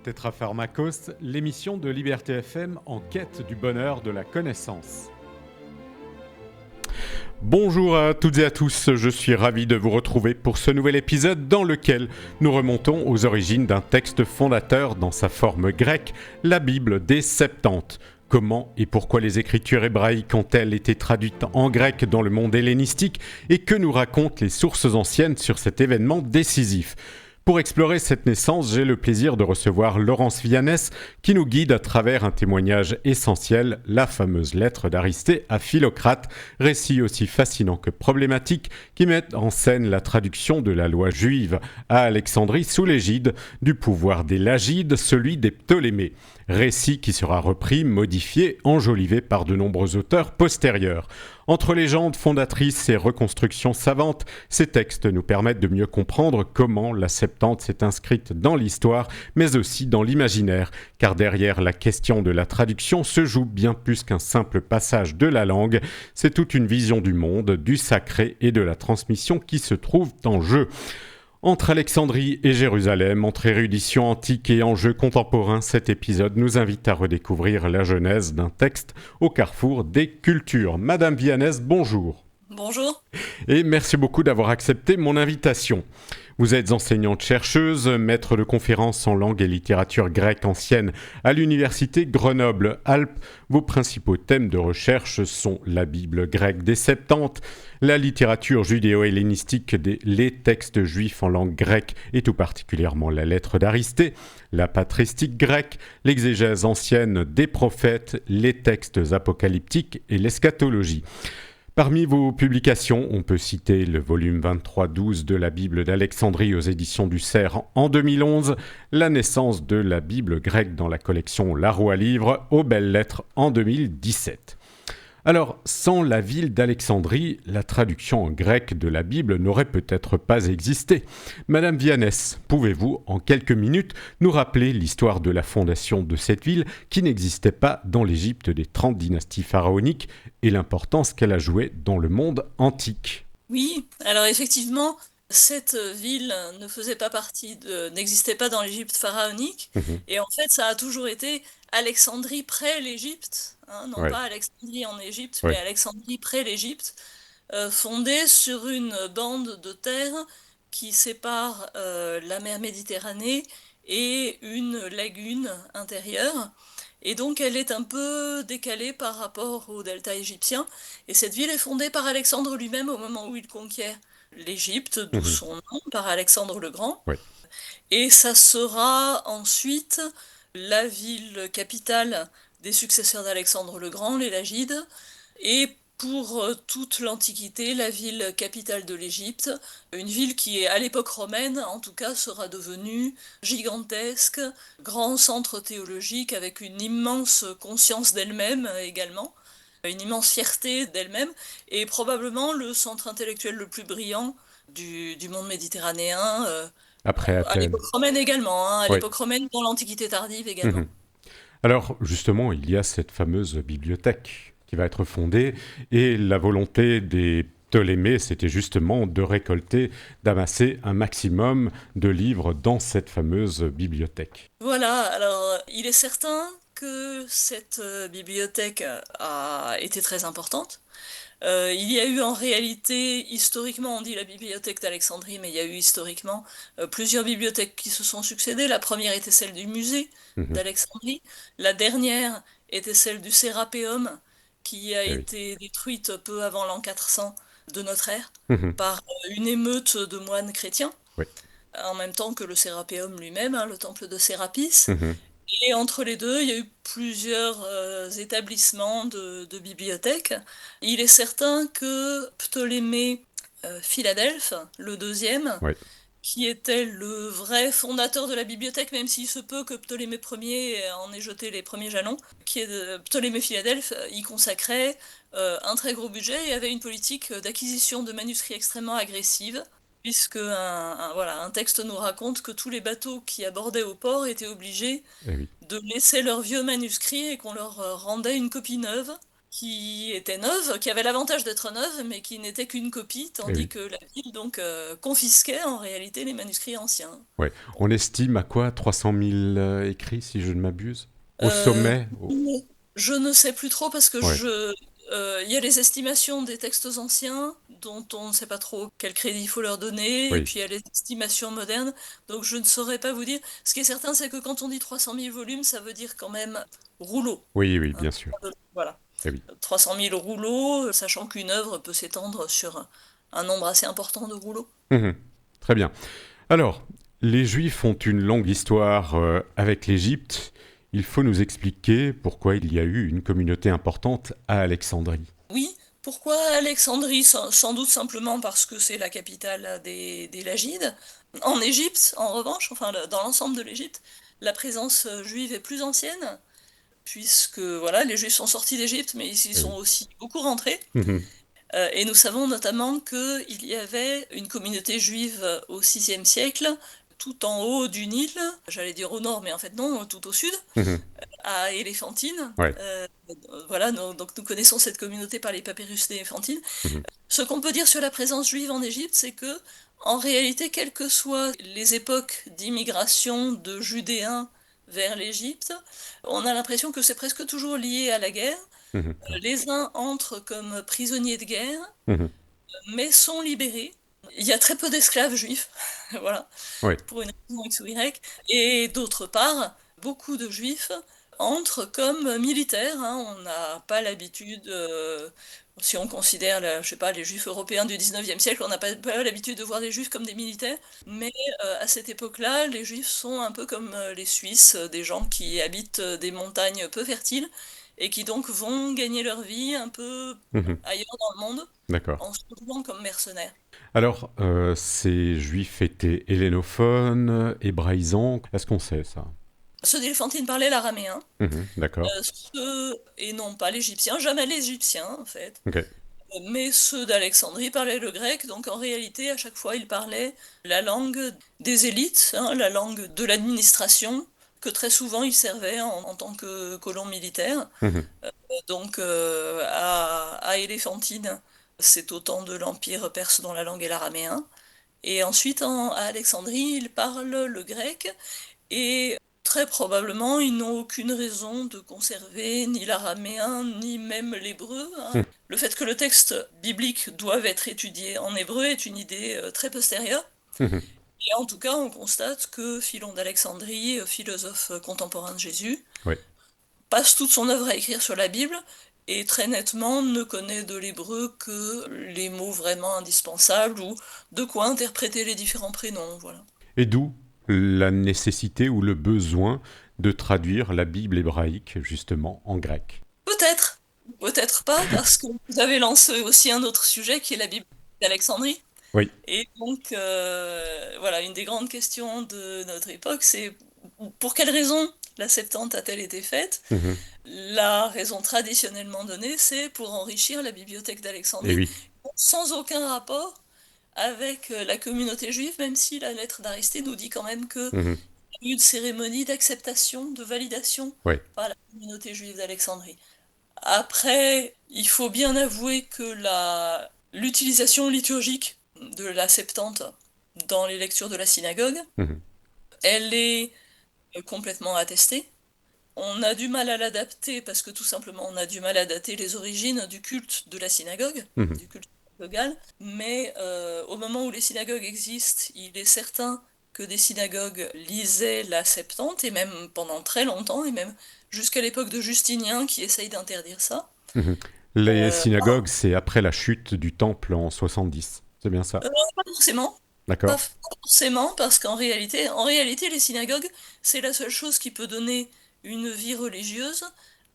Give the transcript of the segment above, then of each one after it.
Tétrapharmakos, l'émission de Liberté FM en quête du bonheur de la connaissance. Bonjour à toutes et à tous, je suis ravi de vous retrouver pour ce nouvel épisode dans lequel nous remontons aux origines d'un texte fondateur dans sa forme grecque, la Bible des Septante. Comment et pourquoi les écritures hébraïques ont-elles été traduites en grec dans le monde hellénistique et que nous racontent les sources anciennes sur cet événement décisif ? Pour explorer cette naissance, j'ai le plaisir de recevoir Laurence Vianès qui nous guide à travers un témoignage essentiel, la fameuse lettre d'Aristée à Philocrate, récit aussi fascinant que problématique qui met en scène la traduction de la loi juive à Alexandrie sous l'égide du pouvoir des Lagides, celui des Ptolémées. Récit qui sera repris, modifié, enjolivé par de nombreux auteurs postérieurs. Entre légendes fondatrices et reconstructions savantes, ces textes nous permettent de mieux comprendre comment la Septante s'est inscrite dans l'histoire, mais aussi dans l'imaginaire, car derrière la question de la traduction se joue bien plus qu'un simple passage de la langue, c'est toute une vision du monde, du sacré et de la transmission qui se trouvent en jeu. Entre Alexandrie et Jérusalem, entre érudition antique et enjeux contemporains, cet épisode nous invite à redécouvrir la genèse d'un texte au carrefour des cultures. Madame Vianès, bonjour. Bonjour. Et merci beaucoup d'avoir accepté mon invitation. Vous êtes enseignante-chercheuse, maître de conférences en langue et littérature grecque ancienne à l'université Grenoble-Alpes. Vos principaux thèmes de recherche sont la Bible grecque des Septante, la littérature judéo-hellénistique, les textes juifs en langue grecque et tout particulièrement la lettre d'Aristée, la patristique grecque, l'exégèse ancienne des prophètes, les textes apocalyptiques et l'eschatologie. Parmi vos publications, on peut citer le volume 23-12 de la Bible d'Alexandrie aux éditions du Cerf en 2011, la naissance de la Bible grecque dans la collection Laroux Livre aux Belles Lettres en 2017. Alors, sans la ville d'Alexandrie, la traduction en grec de la Bible n'aurait peut-être pas existé. Madame Vianès, pouvez-vous, en quelques minutes, nous rappeler l'histoire de la fondation de cette ville qui n'existait pas dans l'Égypte des 30 dynasties pharaoniques et l'importance qu'elle a jouée dans le monde antique ? Oui, alors effectivement, cette ville n'existait pas dans l'Égypte pharaonique, et en fait, ça a toujours été Alexandrie près l'Égypte, non Ouais. pas Alexandrie en Égypte, Ouais. mais Alexandrie près l'Égypte, fondée sur une bande de terre qui sépare la mer Méditerranée et une lagune intérieure. Et donc elle est un peu décalée par rapport au delta égyptien, et cette ville est fondée par Alexandre lui-même au moment où il conquiert l'Égypte, d'où son nom, par Alexandre le Grand. Ouais. Et ça sera ensuite la ville capitale des successeurs d'Alexandre le Grand, les Lagides, et pour toute l'Antiquité, la ville capitale de l'Égypte, une ville qui est à l'époque romaine, en tout cas, sera devenue gigantesque, grand centre théologique avec une immense conscience d'elle-même également, une immense fierté d'elle-même, et probablement le centre intellectuel le plus brillant du monde méditerranéen, Après à Athènes. l'époque romaine également, à Ouais. l'époque romaine dans l'Antiquité tardive également. Alors, justement, il y a cette fameuse bibliothèque qui va être fondée et la volonté des Ptolémées, c'était justement de récolter, d'amasser un maximum de livres dans cette fameuse bibliothèque. Voilà, alors il est certain que cette bibliothèque a été très importante. Il y a eu en réalité, historiquement, on dit la bibliothèque d'Alexandrie, mais il y a eu historiquement plusieurs bibliothèques qui se sont succédées. La première était celle du musée Mhm. d'Alexandrie. La dernière était celle du Sérapéum, qui a Eh oui. été détruite peu avant l'an 400 de notre ère Mhm. par une émeute de moines chrétiens, Oui. en même temps que le Sérapéum lui-même, le temple de Sérapis. Mhm. Et entre les deux, il y a eu plusieurs établissements de bibliothèques. Il est certain que Ptolémée Philadelphe, le deuxième, Oui. qui était le vrai fondateur de la bibliothèque, même s'il se peut que Ptolémée Ier en ait jeté les premiers jalons, Ptolémée Philadelphe y consacrait un très gros budget et avait une politique d'acquisition de manuscrits extrêmement agressive, puisque un texte nous raconte que tous les bateaux qui abordaient au port étaient obligés Eh oui. de laisser leurs vieux manuscrits et qu'on leur rendait une copie neuve qui était neuve, qui avait l'avantage d'être neuve, mais qui n'était qu'une copie, Eh tandis oui. que la ville donc confisquait en réalité les manuscrits anciens. Ouais. On estime à quoi 300 000 écrits, si je ne m'abuse. Au Euh, sommet. je ne sais plus trop parce que Ouais. il y a les estimations des textes anciens dont on ne sait pas trop quel crédit il faut leur donner, et Oui. puis il y a les estimations modernes, donc je ne saurais pas vous dire. Ce qui est certain, c'est que quand on dit 300 000 volumes, ça veut dire quand même rouleau. Oui, oui, Hein. bien sûr. Voilà. Eh oui. 300 000 rouleaux, sachant qu'une œuvre peut s'étendre sur un nombre assez important de rouleaux. Mhm. Très bien. Alors, les Juifs ont une longue histoire avec l'Égypte. Il faut nous expliquer pourquoi il y a eu une communauté importante à Alexandrie. Oui, pourquoi Alexandrie? Sans doute simplement parce que c'est la capitale des Lagides. En Égypte, en revanche, enfin dans l'ensemble de l'Égypte, la présence juive est plus ancienne, puisque voilà, les Juifs sont sortis d'Égypte, mais ils y Eh sont oui. aussi beaucoup rentrés. Mhm. Et nous savons notamment qu'il y avait une communauté juive au VIe siècle, tout en haut du Nil, j'allais dire au nord, mais en fait non, tout au sud, Mhm. à Éléphantine. Ouais. Voilà, donc nous connaissons cette communauté par les papyrus d'Éléphantine. Mhm. Ce qu'on peut dire sur la présence juive en Égypte, c'est que, en réalité, quelles que soient les époques d'immigration de Judéens vers l'Égypte, on a l'impression que c'est presque toujours lié à la guerre. Mhm. Ouais. Les uns entrent comme prisonniers de guerre, Mhm. mais sont libérés. Il y a très peu d'esclaves juifs, voilà, Ouais. pour une raison X ou Y. Et d'autre part, beaucoup de juifs entrent comme militaires. Hein. On n'a pas l'habitude, si on considère, je sais pas, les juifs européens du 19e siècle, on n'a pas l'habitude de voir les juifs comme des militaires. Mais à cette époque-là, les juifs sont un peu comme les Suisses, des gens qui habitent des montagnes peu fertiles et qui donc vont gagner leur vie un peu Mhm. ailleurs dans le monde D'accord. en se retrouvant comme mercenaires. Alors, ces Juifs étaient hellénophones, hébraïsants. Est-ce qu'on sait ça? Ceux d'Éléphantine parlaient l'araméen, Mhm. D'accord. et non pas l'égyptien, jamais l'égyptien en fait. Ok. Mais ceux d'Alexandrie parlaient le grec, donc en réalité, à chaque fois, ils parlaient la langue des élites, hein, la langue de l'administration, que très souvent ils servaient en tant que colons militaires. Mhm. Donc à Éléphantine, c'est au temps de l'Empire perse dont la langue est l'araméen. Et ensuite, à Alexandrie, ils parlent le grec, et très probablement, ils n'ont aucune raison de conserver ni l'araméen, ni même l'hébreu. Hein. Mhm. Le fait que le texte biblique doive être étudié en hébreu est une idée très postérieure. Mhm. Et en tout cas, on constate que Philon d'Alexandrie, philosophe contemporain de Jésus, Ouais. passe toute son œuvre à écrire sur la Bible, et très nettement ne connaît de l'hébreu que les mots vraiment indispensables, ou de quoi interpréter les différents prénoms, voilà. Et d'où la nécessité ou le besoin de traduire la Bible hébraïque justement en grec. Peut-être, peut-être pas, parce que vous avez lancé aussi un autre sujet qui est la Bible d'Alexandrie. Oui. Et donc, voilà, une des grandes questions de notre époque, c'est pour quelle raison la Septante a-t-elle été faite? Mhm. La raison traditionnellement donnée, c'est pour enrichir la bibliothèque Et d'Alexandrie, oui. sans aucun rapport avec la communauté juive, même si la lettre d'Aristée nous dit quand même qu'il Mhm. y a eu une cérémonie d'acceptation, de validation Ouais. par la communauté juive d'Alexandrie. Après, il faut bien avouer que l'utilisation liturgique de la Septante dans les lectures de la synagogue, Mhm. elle est complètement attestée. On a du mal à l'adapter parce que tout simplement on a du mal à dater les origines du culte de la synagogue, Mhm. du culte synagogal, mais au moment où les synagogues existent, il est certain que des synagogues lisaient la Septante, et même pendant très longtemps, et même jusqu'à l'époque de Justinien qui essaye d'interdire ça. Mhm. Les Euh, synagogues, c'est après la chute du temple en 70. C'est bien ça. Pas forcément. Pas D'accord. forcément, parce qu'en réalité, les synagogues, c'est la seule chose qui peut donner une vie religieuse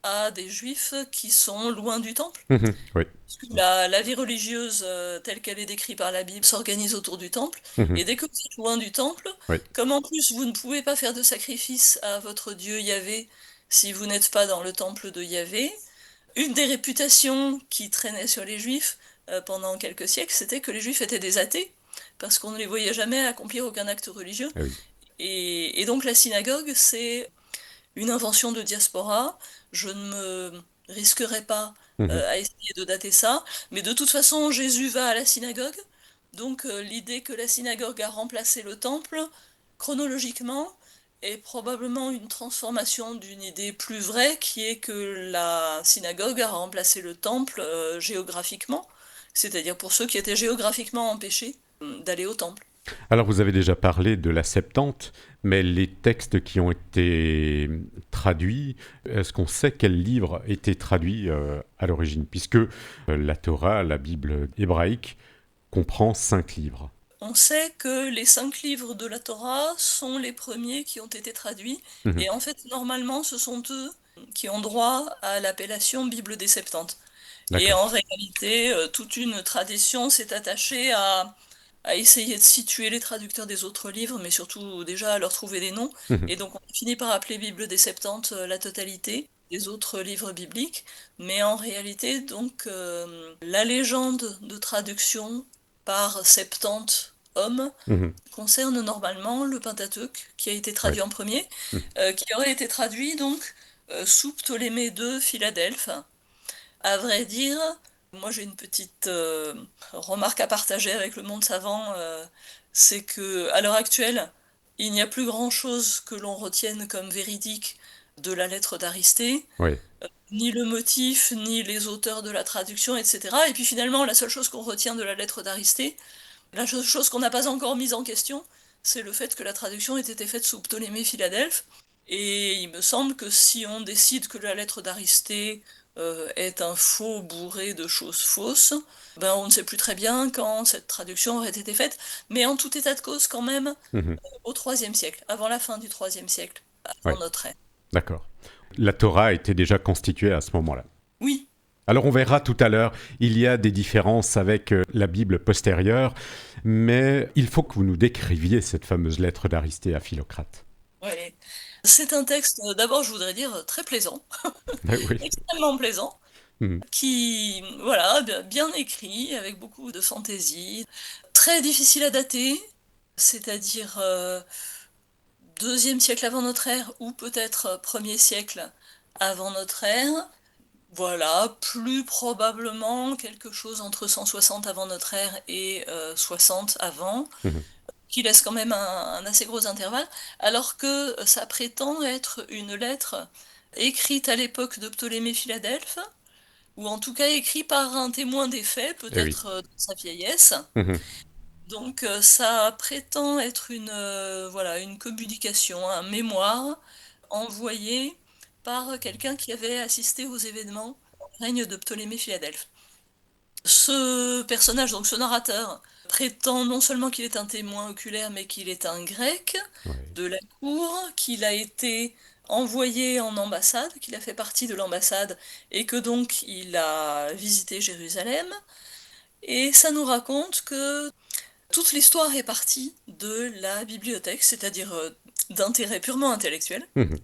à des juifs qui sont loin du temple. Mhm. Oui. La vie religieuse, telle qu'elle est décrite par la Bible, s'organise autour du temple. Mhm. Et dès que vous êtes loin du temple, Oui. comme en plus vous ne pouvez pas faire de sacrifice à votre Dieu Yahvé si vous n'êtes pas dans le temple de Yahvé, une des réputations qui traînait sur les juifs pendant quelques siècles, c'était que les juifs étaient des athées, parce qu'on ne les voyait jamais accomplir aucun acte religieux. Ah oui. Et donc la synagogue, c'est une invention de diaspora. Je ne me risquerai pas Mhm. à essayer de dater ça. Mais de toute façon, Jésus va à la synagogue. Donc l'idée que la synagogue a remplacé le temple, chronologiquement, est probablement une transformation d'une idée plus vraie, qui est que la synagogue a remplacé le temple géographiquement, c'est-à-dire pour ceux qui étaient géographiquement empêchés d'aller au temple. Alors vous avez déjà parlé de la Septante, mais les textes qui ont été traduits, est-ce qu'on sait quel livre était traduit à l'origine? Puisque la Torah, la Bible hébraïque, comprend 5 livres. On sait que les 5 livres de la Torah sont les premiers qui ont été traduits, Mhm. et en fait, normalement, ce sont eux qui ont droit à l'appellation Bible des Septante. Et D'accord. en réalité, toute une tradition s'est attachée à essayer de situer les traducteurs des autres livres, mais surtout déjà à leur trouver des noms. Mhm. Et donc on finit par appeler Bible des Septante la totalité des autres livres bibliques. Mais en réalité, donc, la légende de traduction par 70 hommes Mhm. concerne normalement le Pentateuque, qui a été Ouais. traduit en premier, Mhm. qui aurait été traduit donc sous Ptolémée II Philadelphe. À vrai dire, moi j'ai une petite remarque à partager avec le monde savant, c'est que à l'heure actuelle, il n'y a plus grand-chose que l'on retienne comme véridique de la lettre d'Aristée, Ouais. ni le motif, ni les auteurs de la traduction, etc. Et puis finalement, la seule chose qu'on retient de la lettre d'Aristée, la seule chose qu'on n'a pas encore mise en question, c'est le fait que la traduction ait été faite sous Ptolémée Philadelphe. Et il me semble que si on décide que la lettre d'Aristée est un faux bourré de choses fausses, ben on ne sait plus très bien quand cette traduction aurait été faite, mais en tout état de cause quand même Mhm. au IIIe siècle, avant la fin du IIIe siècle, avant Ouais. notre ère. D'accord. La Torah était déjà constituée à ce moment-là. Oui, Alors on verra tout à l'heure, il y a des différences avec la Bible postérieure, mais il faut que vous nous décriviez cette fameuse lettre d'Aristée à Philocrate. ouais. C'est un texte, d'abord je voudrais dire, très plaisant, Oui. extrêmement plaisant, Mhm. qui, voilà, bien écrit, avec beaucoup de fantaisie, très difficile à dater, c'est-à-dire deuxième siècle avant notre ère, ou peut-être premier siècle avant notre ère. Voilà, plus probablement quelque chose entre 160 avant notre ère et 60 avant, Mhm. qui laisse quand même un assez gros intervalle, alors que ça prétend être une lettre écrite à l'époque de Ptolémée Philadelphe, ou en tout cas écrit par un témoin des faits, Eh oui. peut-être dans sa vieillesse. Mhm. Donc ça prétend être voilà, une communication, un mémoire envoyé par quelqu'un qui avait assisté aux événements du règne de Ptolémée Philadelphe. Ce personnage, donc ce narrateur, prétend non seulement qu'il est un témoin oculaire, mais qu'il est un grec Ouais. de la cour, qu'il a été envoyé en ambassade, qu'il a fait partie de l'ambassade, et que donc il a visité Jérusalem. Et ça nous raconte que toute l'histoire est partie de la bibliothèque, c'est-à-dire d'intérêt purement intellectuel, Mhm.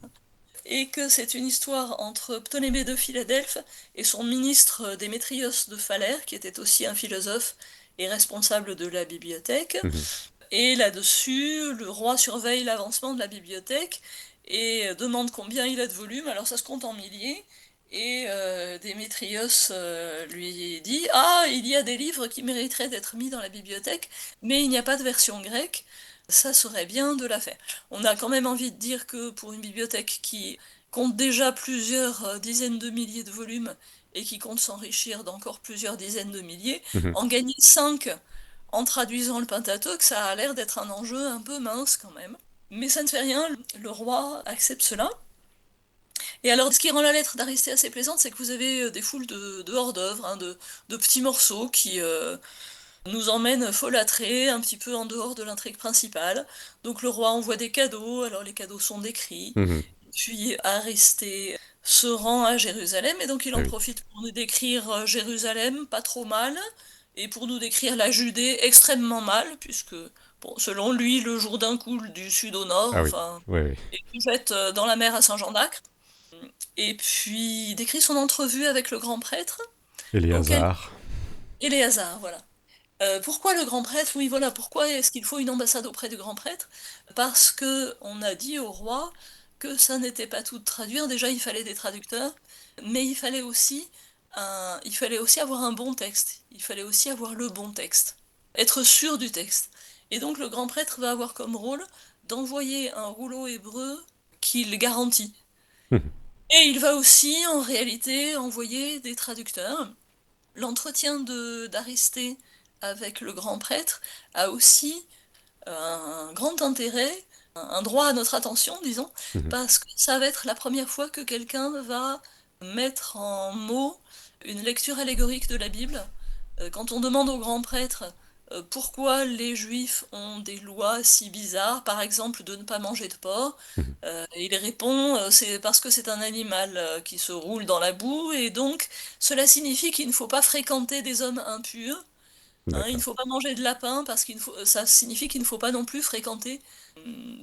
et que c'est une histoire entre Ptolémée de Philadelphe et son ministre Démétrios de Phalère, qui était aussi un philosophe et responsable de la bibliothèque. Mhm. Et là-dessus, le roi surveille l'avancement de la bibliothèque et demande combien il a de volumes. Alors ça se compte en milliers. Et Démétrios lui dit: Ah, il y a des livres qui mériteraient d'être mis dans la bibliothèque, mais il n'y a pas de version grecque. Ça serait bien de la faire. On a quand même envie de dire que pour une bibliothèque qui compte déjà plusieurs dizaines de milliers de volumes et qui compte s'enrichir d'encore plusieurs dizaines de milliers, Mhm. en gagner 5 en traduisant le Pentateuque, ça a l'air d'être un enjeu un peu mince quand même. Mais ça ne fait rien, le roi accepte cela. Et alors, ce qui rend la lettre d'Aristée assez plaisante, c'est que vous avez des foules de hors-d'œuvre, hein, de petits morceaux qui nous emmènent folâtrer un petit peu en dehors de l'intrigue principale. Donc le roi envoie des cadeaux, alors les cadeaux sont décrits. Mhm. Puis Aristée se rend à Jérusalem, et donc il Eh en oui. profite pour nous décrire Jérusalem pas trop mal, et pour nous décrire la Judée extrêmement mal, puisque, bon, selon lui, le Jourdain coule du sud au nord, Ah oui. enfin, Oui, oui. et se jette dans la mer à Saint-Jean d'Acre. Et puis il décrit son entrevue avec le grand prêtre, auquel Éléazar. Éléazar, voilà. Pourquoi le grand prêtre? Oui, voilà, pourquoi est-ce qu'il faut une ambassade auprès du grand prêtre? Parce que on a dit au roi que ça n'était pas tout de traduire, déjà il fallait des traducteurs, mais il fallait aussi il fallait aussi avoir un bon texte, il fallait aussi avoir le bon texte, être sûr du texte. Et donc le grand prêtre va avoir comme rôle d'envoyer un rouleau hébreu qu'il garantit. Mhm. Et il va aussi, en réalité, envoyer des traducteurs. L'entretien d'Aristée avec le grand prêtre a aussi un grand intérêt, un droit à notre attention, disons, Mhm. parce que ça va être la première fois que quelqu'un va mettre en mots une lecture allégorique de la Bible. Quand on demande au grand prêtre pourquoi les Juifs ont des lois si bizarres, par exemple de ne pas manger de porc, Mhm. il répond c'est parce que c'est un animal qui se roule dans la boue, et donc cela signifie qu'il ne faut pas fréquenter des hommes impurs. Hein, il ne D'accord. faut pas manger de lapin parce ça signifie qu'il ne faut pas non plus fréquenter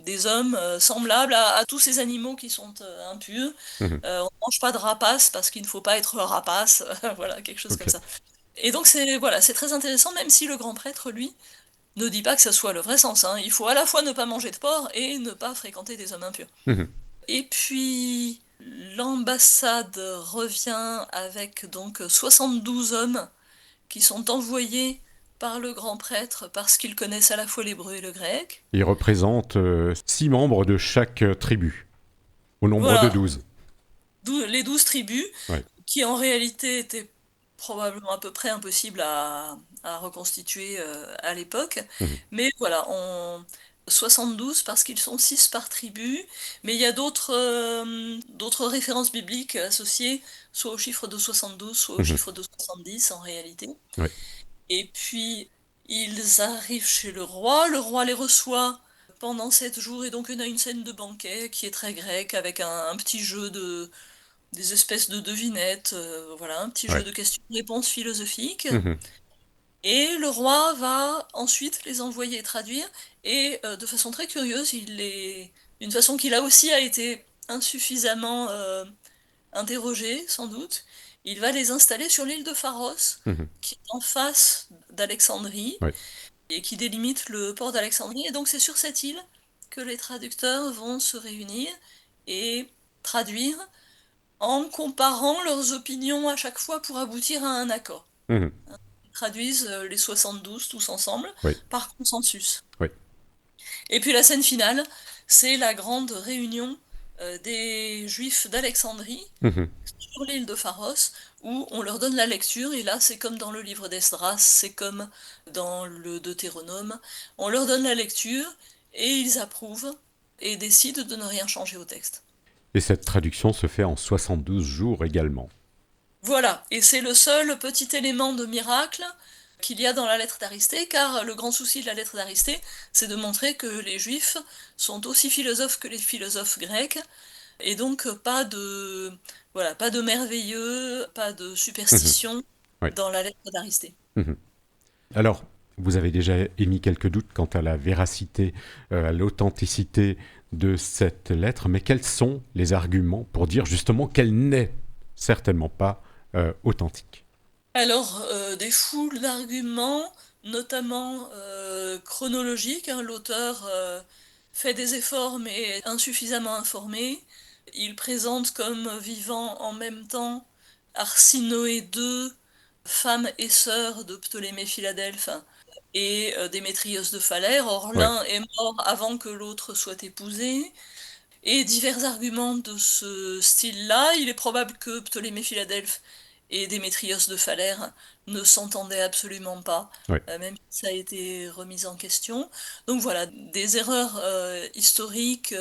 des hommes semblables à tous ces animaux qui sont impurs. Mhm. On ne mange pas de rapace parce qu'il ne faut pas être rapace, voilà, quelque chose Ok. comme ça. Et donc c'est très intéressant, même si le grand prêtre, lui, ne dit pas que ça soit le vrai sens, hein. Il faut à la fois ne pas manger de porc et ne pas fréquenter des hommes impurs. Mhm. Et puis l'ambassade revient avec donc 72 hommes qui sont envoyés par le grand prêtre parce qu'ils connaissent à la fois l'hébreu et le grec. Il représente 6 membres de chaque tribu, au nombre de Voilà, 12. les 12 tribus, Ouais. qui en réalité étaient probablement à peu près impossibles à reconstituer à l'époque. Mhm. Mais voilà, 72 parce qu'ils sont 6 par tribu, mais il y a d'autres références bibliques associées, soit au chiffre de 72, soit au Mhm. chiffre de 70 en réalité. Ouais. Et puis, ils arrivent chez le roi les reçoit pendant 7 jours, et donc on a une scène de banquet qui est très grecque, avec un petit jeu des espèces de devinettes, voilà, un petit jeu Ouais. de questions-réponses philosophiques. Mhm. Et le roi va ensuite les envoyer traduire, et de façon très curieuse, d'une façon qui là aussi a été insuffisamment interrogée, sans doute, il va les installer sur l'île de Pharos, Mhm. qui est en face d'Alexandrie, Ouais. et qui délimite le port d'Alexandrie. Et donc c'est sur cette île que les traducteurs vont se réunir et traduire en comparant leurs opinions à chaque fois pour aboutir à un accord. Mhm. Ils traduisent les 72 tous ensemble Oui. par consensus. Oui. Et puis la scène finale, c'est la grande réunion des Juifs d'Alexandrie Mhm. sur l'île de Pharos, où on leur donne la lecture, et là c'est comme dans le livre d'Esdras, c'est comme dans le Deutéronome, on leur donne la lecture, et ils approuvent, et décident de ne rien changer au texte. Et cette traduction se fait en 72 jours également. Voilà, et c'est le seul petit élément de miracle qu'il y a dans la lettre d'Aristée, car le grand souci de la lettre d'Aristée, c'est de montrer que les Juifs sont aussi philosophes que les philosophes grecs, et donc pas de merveilleux, pas de Mhm. superstition Ouais. dans la lettre d'Aristée. Mhm. Alors, vous avez déjà émis quelques doutes quant à la véracité, à l'authenticité de cette lettre, mais quels sont les arguments pour dire justement qu'elle n'est certainement pas authentique? Alors, des foules d'arguments, notamment chronologiques, hein, l'auteur fait des efforts mais est insuffisamment informé. Il présente comme vivant en même temps Arsinoé II, femme et sœur de Ptolémée Philadelphe, et Démétrios de Phalère. Or, Ouais. l'un est mort avant que l'autre soit épousé. Et divers arguments de ce style-là. Il est probable que Ptolémée Philadelphe et Démétrios de Phalère ne s'entendaient absolument pas, Ouais. même si ça a été remis en question. Donc voilà, des erreurs historiques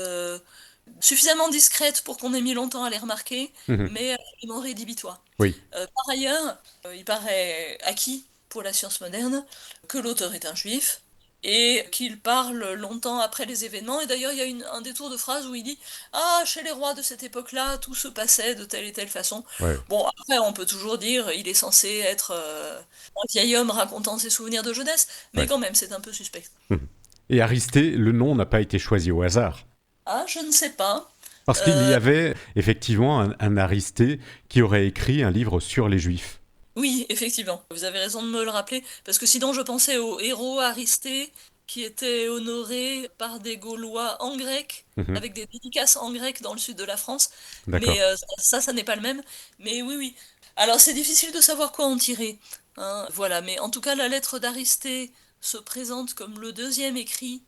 suffisamment discrètes pour qu'on ait mis longtemps à les remarquer, Mhm. mais absolument rédhibitoires. Oui. Par ailleurs, il paraît acquis pour la science moderne que l'auteur est un juif, et qu'il parle longtemps après les événements. Et d'ailleurs, il y a un détour de phrase où il dit ah, chez les rois de cette époque-là, tout se passait de telle et telle façon. Ouais. Bon, après, on peut toujours dire il est censé être un vieil homme racontant ses souvenirs de jeunesse, mais Ouais. quand même, c'est un peu suspect. Mhm. Et Aristée, le nom n'a pas été choisi au hasard. Ah, je ne sais pas. Parce qu'il y Euh, avait effectivement un Aristée qui aurait écrit un livre sur les Juifs. Oui, effectivement, vous avez raison de me le rappeler, parce que sinon je pensais au héros Aristée, qui était honoré par des Gaulois en grec, Mhm. avec des dédicaces en grec dans le sud de la France, mais D'accord. ça n'est pas le même. Mais oui, oui. Alors c'est difficile de savoir quoi en tirer, hein, voilà, mais en tout cas la lettre d'Aristée se présente comme le deuxième écrit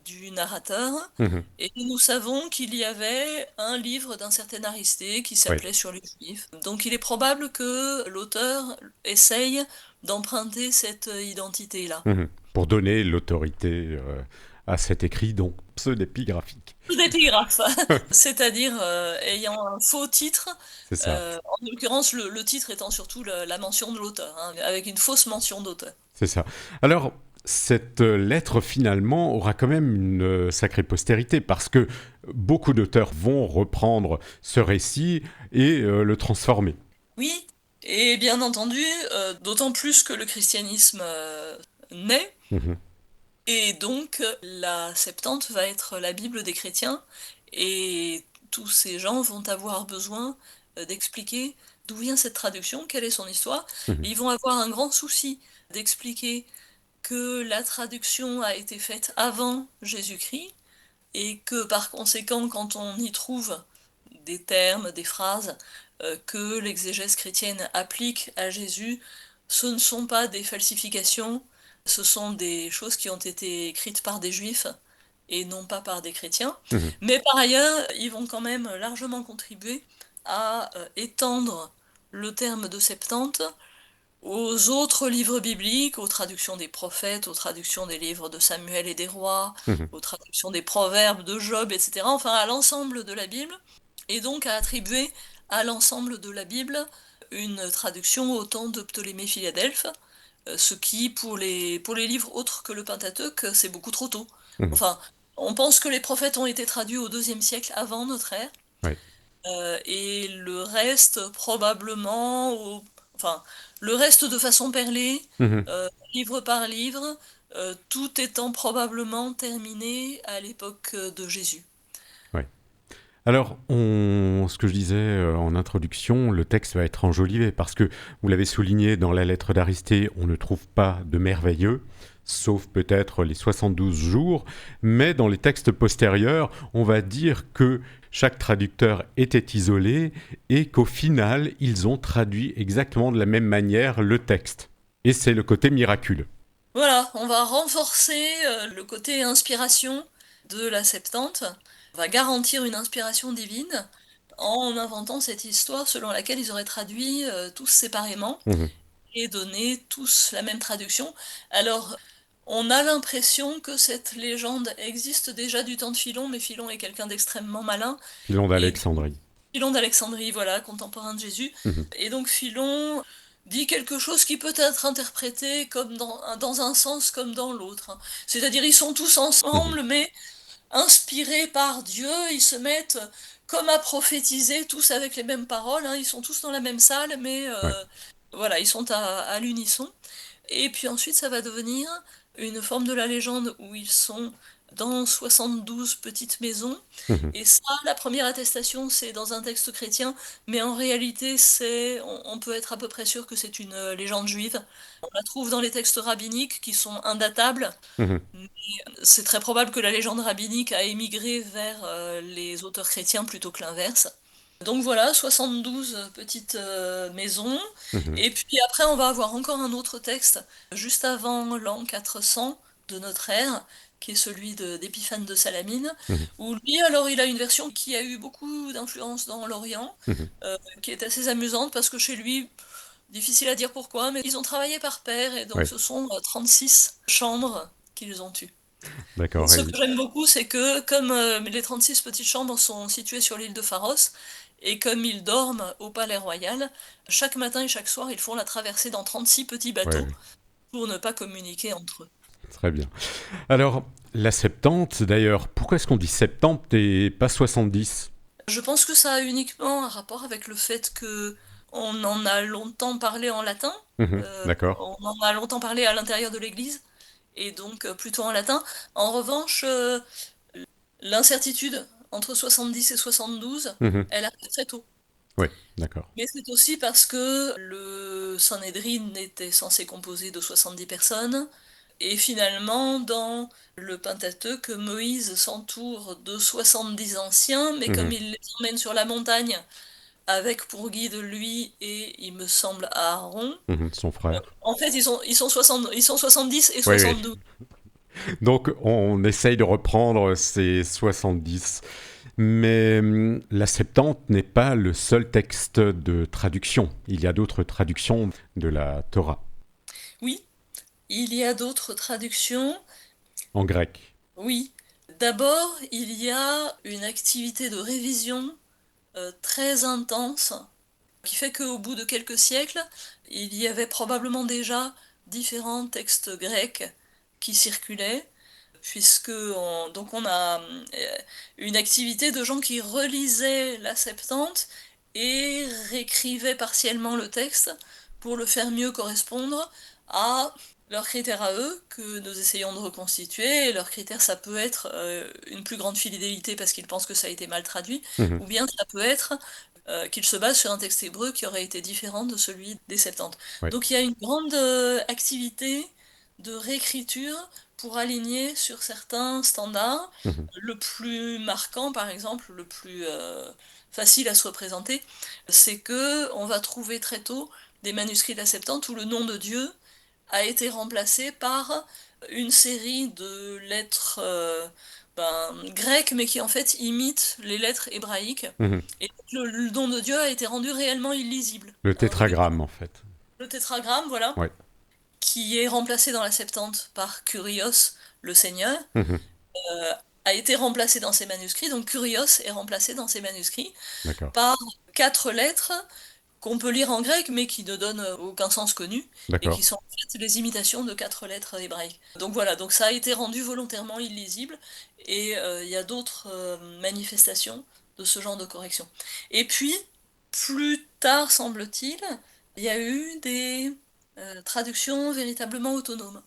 du narrateur, Mhm. et nous savons qu'il y avait un livre d'un certain Aristée qui Oui. s'appelait Sur les Juifs. Donc il est probable que l'auteur essaye d'emprunter cette identité-là. Mhm. Pour donner l'autorité à cet écrit, donc pseudépigraphique. D'épigraphe, c'est-à-dire ayant un faux titre, C'est ça. en l'occurrence le titre étant surtout la mention de l'auteur, hein, avec une fausse mention d'auteur. C'est ça. Alors, cette lettre, finalement, aura quand même une sacrée postérité, parce que beaucoup d'auteurs vont reprendre ce récit et le transformer. Oui, et bien entendu, d'autant plus que le christianisme naît, Mhm. et donc la Septante va être la Bible des chrétiens, et tous ces gens vont avoir besoin d'expliquer d'où vient cette traduction, quelle est son histoire, Mhm. et ils vont avoir un grand souci d'expliquer que la traduction a été faite avant Jésus-Christ, et que par conséquent, quand on y trouve des termes, des phrases que l'exégèse chrétienne applique à Jésus, ce ne sont pas des falsifications, ce sont des choses qui ont été écrites par des juifs et non pas par des chrétiens. Mhm. Mais par ailleurs, ils vont quand même largement contribuer à étendre le terme de Septante aux autres livres bibliques, aux traductions des prophètes, aux traductions des livres de Samuel et des rois, Mhm. aux traductions des proverbes de Job, etc. Enfin, à l'ensemble de la Bible, et donc à attribuer à l'ensemble de la Bible une traduction au temps de Ptolémée Philadelphe, ce qui, pour les livres autres que le Pentateuque, c'est beaucoup trop tôt. Mhm. Enfin, on pense que les prophètes ont été traduits au IIe siècle avant notre ère, Ouais. et le reste probablement, enfin, le reste de façon perlée, Mhm. livre par livre, tout étant probablement terminé à l'époque de Jésus. Ouais. Alors, ce que je disais en introduction, le texte va être enjolivé parce que, vous l'avez souligné dans la lettre d'Aristée, on ne trouve pas de merveilleux, sauf peut-être les 72 jours, mais dans les textes postérieurs, on va dire que chaque traducteur était isolé et qu'au final, ils ont traduit exactement de la même manière le texte. Et c'est le côté miraculeux. Voilà, on va renforcer le côté inspiration de la Septante, on va garantir une inspiration divine en inventant cette histoire selon laquelle ils auraient traduit tous séparément Mhm. et donné tous la même traduction. Alors, on a l'impression que cette légende existe déjà du temps de Philon, mais Philon est quelqu'un d'extrêmement malin, Filon et d'Alexandrie. Philon d'Alexandrie, voilà, contemporain de Jésus. Mhm. Et donc Philon dit quelque chose qui peut être interprété comme dans un sens comme dans l'autre, hein. C'est-à-dire ils sont tous Mhm. ensemble, mais inspirés par Dieu, ils se mettent comme à prophétiser, tous avec les mêmes paroles, hein. Ils sont tous dans la même salle, mais Ouais. voilà, ils sont à l'unisson. Et puis ensuite, ça va devenir une forme de la légende où ils sont dans 72 petites maisons. Mhm. Et ça, la première attestation, c'est dans un texte chrétien, mais en réalité, on peut être à peu près sûr que c'est une légende juive. On la trouve dans les textes rabbiniques qui sont indatables. Mhm. C'est très probable que la légende rabbinique a émigré vers les auteurs chrétiens plutôt que l'inverse. Donc voilà, 72 petites maisons. Mhm. Et puis après, on va avoir encore un autre texte, juste avant l'an 400 de notre ère, qui est celui d'Épiphane de Salamine, Mhm. où lui, alors, il a une version qui a eu beaucoup d'influence dans l'Orient, Mhm. qui est assez amusante, parce que chez lui, difficile à dire pourquoi, mais ils ont travaillé par paire, et donc Ouais. ce sont 36 chambres qu'ils ont eues. Et D'accord. ce que j'aime beaucoup, c'est que comme les 36 petites chambres sont situées sur l'île de Pharos, et comme ils dorment au palais royal, chaque matin et chaque soir, ils font la traversée dans 36 petits Ouais, bateaux ouais. pour ne pas communiquer entre eux. Très bien. Alors, la Septante, d'ailleurs, pourquoi est-ce qu'on dit Septante et pas 70? Je pense que ça a uniquement un rapport avec le fait que on en a longtemps parlé en latin, Mhm. D'accord. on en a longtemps parlé à l'intérieur de l'Église, et donc plutôt en latin. En revanche, l'incertitude entre 70 et 72, Mhm. elle arrive très tôt. Ouais, d'accord. Mais c'est aussi parce que le Sanhédrin était censé composer de 70 personnes, et finalement, dans le Pentateuque, Moïse s'entoure de 70 anciens, mais comme Mhm. il les emmène sur la montagne avec pour guide lui et il me semble Aaron. Son frère. En fait, ils sont 70 et Oui, oui. 72. Donc on essaye de reprendre ces 70. Mais la Septante n'est pas le seul texte de traduction. Il y a d'autres traductions de la Torah Oui, il y a d'autres traductions. en grec. Oui. D'abord, il y a une activité de révision très intense qui fait qu'au bout de quelques siècles, il y avait probablement déjà différents textes grecs qui circulaient, donc on a une activité de gens qui relisaient la Septante et réécrivaient partiellement le texte pour le faire mieux correspondre à leurs critères à eux, que nous essayons de reconstituer. Et leurs critères, ça peut être une plus grande fidélité parce qu'ils pensent que ça a été mal traduit, Mhm. ou bien ça peut être qu'il se base sur un texte hébreu qui aurait été différent de celui des Septante. Ouais. Donc il y a une grande activité de réécriture pour aligner sur certains standards. Mhm. Le plus marquant, par exemple, le plus facile à se représenter, c'est que on va trouver très tôt des manuscrits de la Septante où le nom de Dieu a été remplacé par une série de lettres grecques, mais qui en fait imitent les lettres hébraïques. Mhm. Et le nom de Dieu a été rendu réellement illisible. Le Hein, tétragramme, en fait. le tétragramme, voilà, Ouais. qui est remplacé dans la Septante par Kurios, le Seigneur, Mhm. euh, a été remplacé dans ces manuscrits. Donc Kurios est remplacé dans ces manuscrits D'accord. par quatre lettres qu'on peut lire en grec, mais qui ne donnent aucun sens connu, et D'accord. qui sont en fait les imitations de quatre lettres hébraïques. Donc voilà, donc ça a été rendu volontairement illisible, et il y a d'autres manifestations de ce genre de correction. Et puis, plus tard, semble-t-il, il y a eu des traductions véritablement autonomes.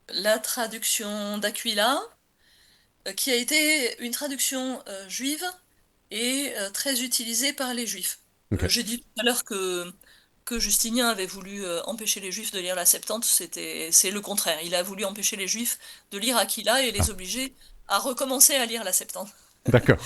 La traduction d'Aquila, qui a été une traduction juive et très utilisée par les juifs. Ok. J'ai dit tout à l'heure que Justinien avait voulu empêcher les juifs de lire la Septante, c'est le contraire. Il a voulu empêcher les juifs de lire Aquila et Ah, les obliger à recommencer à lire la Septante. d'accord.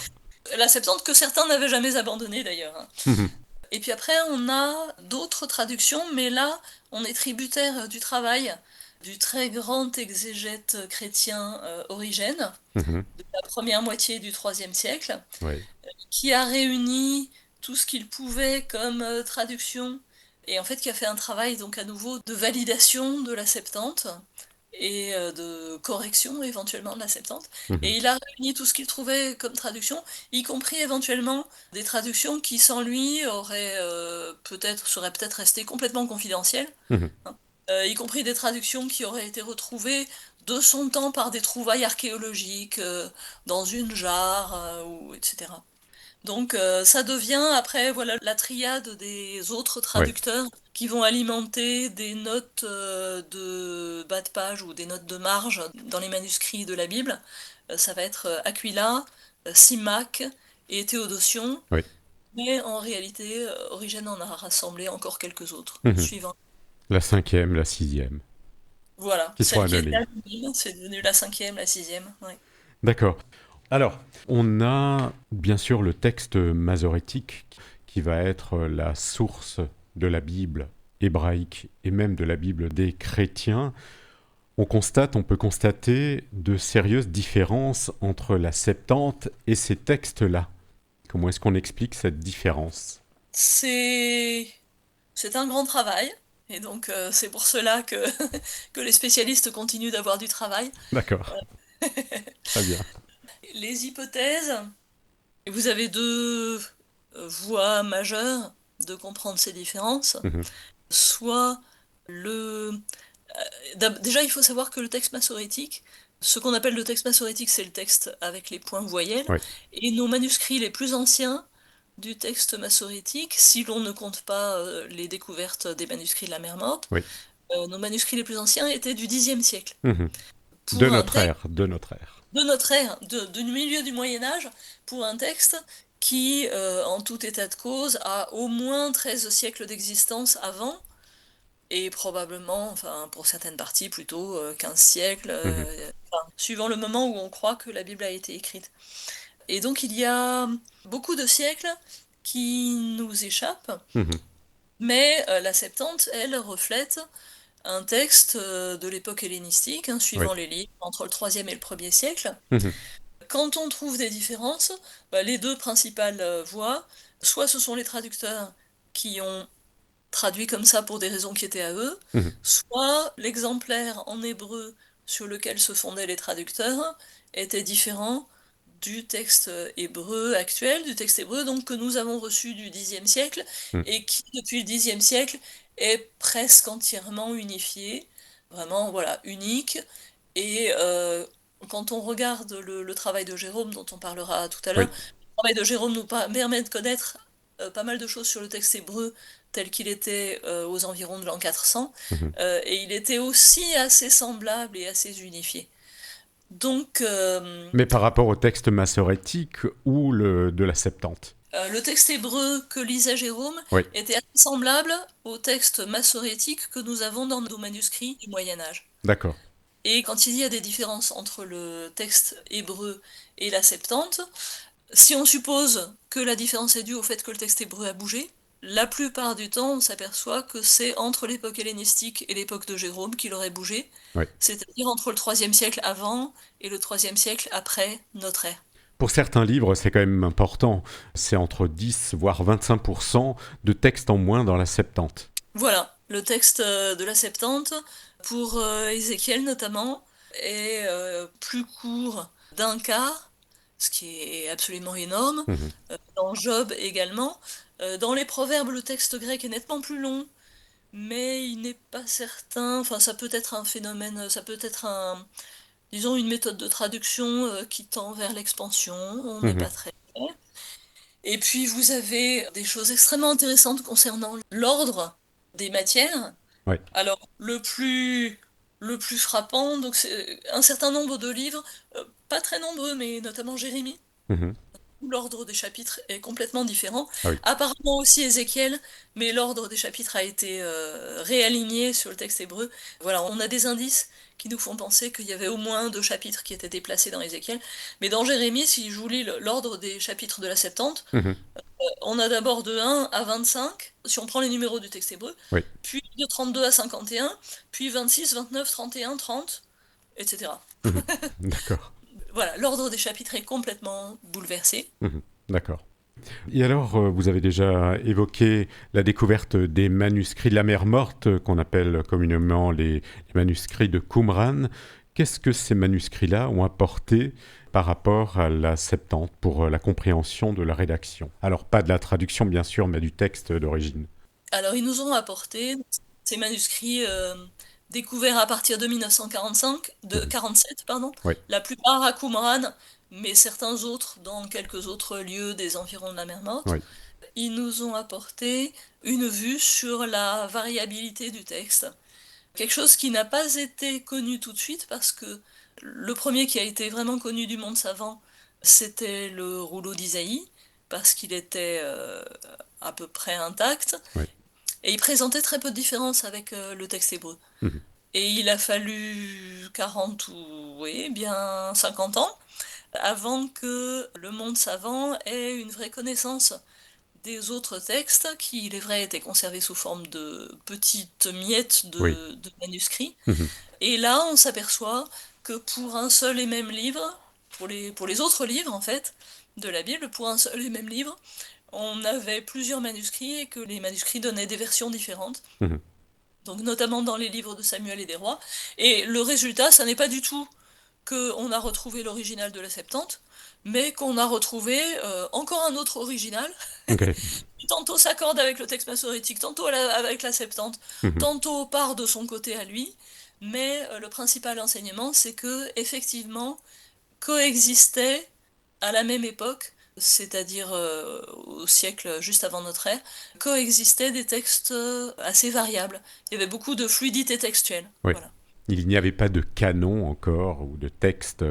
La Septante que certains n'avaient jamais abandonnée d'ailleurs. Hein. Mhm. Et puis après, on a d'autres traductions, mais là, on est tributaire du travail du très grand exégète chrétien Origène, Mhm. de la première moitié du IIIe siècle, Ouais. qui a réuni tout ce qu'il pouvait comme traduction, et en fait qui a fait un travail donc à nouveau de validation de la Septante, et de correction éventuellement de la Septante. Mhm. Et il a réuni tout ce qu'il trouvait comme traduction, y compris éventuellement des traductions qui sans lui seraient peut-être restées complètement confidentielles, Mhm. hein. Y compris des traductions qui auraient été retrouvées de son temps par des trouvailles archéologiques dans une jarre, etc. Donc ça devient après voilà la triade des autres Ouais. traducteurs qui vont alimenter des notes de bas de page ou des notes de marge dans les manuscrits de la Bible. Ça va être Aquila, Symmaque et Théodotion, Ouais. mais en réalité Origène en a rassemblé encore quelques autres, Mhm. suivant. La cinquième, la sixième, Voilà, qui sont celle qui était annulées. anonyme, c'est devenu la cinquième, la sixième. Ouais. D'accord. Alors, on a bien sûr le texte masorétique qui va être la source de la Bible hébraïque et même de la Bible des chrétiens. On peut constater de sérieuses différences entre la Septante et ces textes-là. Comment est-ce qu'on explique cette différence? C'est c'est un grand travail, et donc c'est pour cela que, que les spécialistes continuent d'avoir du travail. D'accord, très bien. Les hypothèses, vous avez deux voies majeures de comprendre ces différences. Mhm. Soit le... Déjà, il faut savoir que le texte massorétique, ce qu'on appelle le texte massorétique, c'est le texte avec les points voyelles, Oui. et nos manuscrits les plus anciens du texte massorétique, si l'on ne compte pas les découvertes des manuscrits de la mer Morte, Oui. nos manuscrits les plus anciens étaient du Xe siècle. Mhm. De Pour un notre texte ère, de notre ère. de notre ère, du milieu du Moyen Âge, pour un texte qui, en tout état de cause, a au moins 13 siècles d'existence avant, et probablement, enfin pour certaines parties, plutôt 15 siècles, Mhm. enfin, suivant le moment où on croit que la Bible a été écrite. Et donc il y a beaucoup de siècles qui nous échappent, Mhm. mais la Septante, elle, reflète un texte de l'époque hellénistique, hein, Oui. suivant les livres, entre le IIIe et le 1er siècle. Mhm. Quand on trouve des différences, les deux principales voies, soit ce sont les traducteurs qui ont traduit comme ça pour des raisons qui étaient à eux, Mhm. soit l'exemplaire en hébreu sur lequel se fondaient les traducteurs était différent du texte hébreu actuel, du texte hébreu donc que nous avons reçu du Xe siècle Mhm. et qui depuis le Xe siècle est presque entièrement unifié, vraiment voilà unique. Et quand on regarde le travail de Jérôme dont on parlera tout à l'heure, Oui. le travail de Jérôme nous permet de connaître pas mal de choses sur le texte hébreu tel qu'il était aux environs de l'an 400, Mhm. et il était aussi assez semblable et assez unifié. Donc, Mais par rapport au texte massorétique ou de la Septante. le texte hébreu que lisait Jérôme Oui. était assez semblable au texte massorétique que nous avons dans nos manuscrits du Moyen Âge. D'accord. Et quand il y a des différences entre le texte hébreu et la Septante, si on suppose que la différence est due au fait que le texte hébreu a bougé, la plupart du temps, on s'aperçoit que c'est entre l'époque hellénistique et l'époque de Jérôme qu'il aurait bougé, Oui. c'est-à-dire entre le IIIe siècle avant et le IIIe siècle après notre ère. Pour certains livres, c'est quand même important. C'est entre 10 voire 25% de texte en moins dans la Septante. Voilà, le texte de la Septante, pour Ézéchiel notamment, est plus court d'un quart, ce qui est absolument énorme. Mhm. Dans Job également. Dans les Proverbes, le texte grec est nettement plus long, mais il n'est pas certain. Enfin, ça peut être un phénomène, ça peut être disons, une méthode de traduction qui tend vers l'expansion. On n'est Mhm. pas très clair. Et puis, vous avez des choses extrêmement intéressantes concernant l'ordre des matières. Oui. Alors, le plus frappant, donc c'est un certain nombre de livres, pas très nombreux, mais notamment Jérémie, Mhm. où l'ordre des chapitres est complètement différent. Ah oui. Apparemment aussi Ézéchiel, mais l'ordre des chapitres a été réaligné sur le texte hébreu. Voilà, on a des indices qui nous font penser qu'il y avait au moins 2 chapitres qui étaient déplacés dans Ézéchiel. Mais dans Jérémie, si je vous lis l'ordre des chapitres de la Septante, Mhm. on a d'abord de 1 à 25, si on prend les numéros du texte hébreu, Oui. puis de 32 à 51, puis 26, 29, 31, 30, etc. Mhm. D'accord. Voilà, l'ordre des chapitres est complètement bouleversé. Mhm. D'accord. Et alors, vous avez déjà évoqué la découverte des manuscrits de la mer morte, qu'on appelle communément les manuscrits de Qumran. Qu'est-ce que ces manuscrits-là ont apporté par rapport à la Septante pour la compréhension de la rédaction? Alors, pas de la traduction, bien sûr, mais du texte d'origine. Alors, ils nous ont apporté ces manuscrits découverts à partir de 1945, de Mhm. 47, pardon, Oui, la plupart à Qumran, mais certains autres dans quelques autres lieux des environs de la mer Morte. oui. Ils nous ont apporté une vue sur la variabilité du texte. Quelque chose qui n'a pas été connu tout de suite parce que le premier qui a été vraiment connu du monde savant, c'était le rouleau d'Isaïe, parce qu'il était à peu près intact. Oui. Et il présentait très peu de différence avec le texte hébreu. Mhm. Et il a fallu 40 ou oui, bien 50 ans avant que le monde savant ait une vraie connaissance des autres textes qui, il est vrai, étaient conservés sous forme de petites miettes Oui. de manuscrits. Mhm. Et là, on s'aperçoit que pour un seul et même livre, pour les autres livres en fait, de la Bible, pour un seul et même livre, on avait plusieurs manuscrits et que les manuscrits donnaient des versions différentes, Mhm. donc notamment dans les livres de Samuel et des rois. Et le résultat, ça n'est pas du tout qu'on a retrouvé l'original de la Septante, mais qu'on a retrouvé encore un autre original, Ok. qui tantôt s'accorde avec le texte massorétique, tantôt avec la Septante, Mhm. tantôt part de son côté à lui, mais le principal enseignement, c'est que effectivement coexistaient à la même époque, c'est-à-dire au siècle juste avant notre ère, coexistaient des textes assez variables. Il y avait beaucoup de fluidité textuelle. Oui. Voilà. Il n'y avait pas de canon encore ou de texte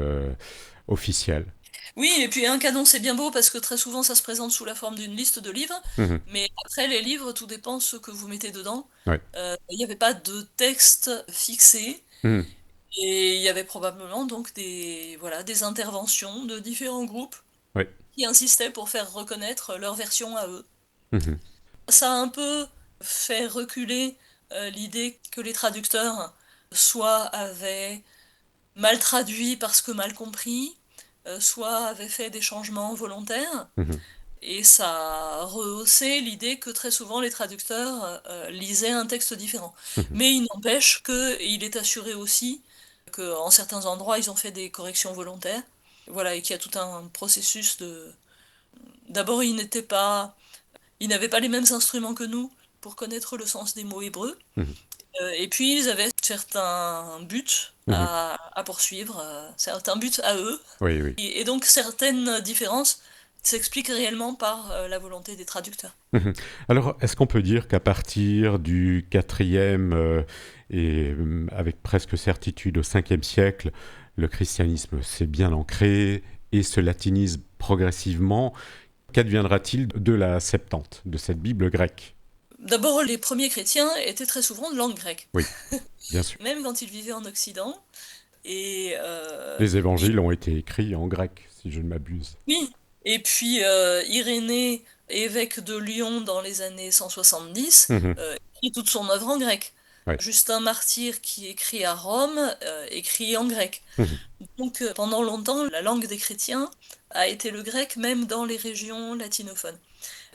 officiel. Oui, et puis un canon c'est bien beau parce que très souvent ça se présente sous la forme d'une liste de livres, Mhm. mais après les livres, tout dépend ce que vous mettez dedans. Ouais. Il n'y avait pas de texte fixé, Mhm. et il y avait probablement donc des, voilà, des interventions de différents groupes Oui. qui insistaient pour faire reconnaître leur version à eux. Mhm. Ça a un peu fait reculer l'idée que les traducteurs soit avaient mal traduit parce que mal compris, soit avaient fait des changements volontaires, Mhm. et ça a rehaussé l'idée que très souvent les traducteurs lisaient un texte différent. Mhm. Mais il n'empêche qu'il est assuré aussi qu'en certains endroits ils ont fait des corrections volontaires, voilà, et qu'il y a tout un processus de... D'abord, ils n'avaient pas les mêmes instruments que nous pour connaître le sens des mots hébreux. Mhm. Et puis, ils avaient certains buts Mhm. à poursuivre, certains buts à eux. Oui, oui. Et donc, certaines différences s'expliquent réellement par la volonté des traducteurs. Mhm. Alors, est-ce qu'on peut dire qu'à partir du quatrième et avec presque certitude au cinquième siècle, le christianisme s'est bien ancré et se latinise progressivement? Qu'adviendra-t-il de la Septante, de cette Bible grecque? D'abord, les premiers chrétiens étaient très souvent de langue grecque, Oui, bien sûr. même quand ils vivaient en Occident. Et Les évangiles ont été écrits en grec, si je ne m'abuse. oui. Et puis, Irénée, évêque de Lyon dans les années 170, Mhm. écrit toute son œuvre en grec. Ouais. Justin Martyr, qui écrit à Rome, écrit en grec. Mhm. Donc pendant longtemps, la langue des chrétiens a été le grec, même dans les régions latinophones.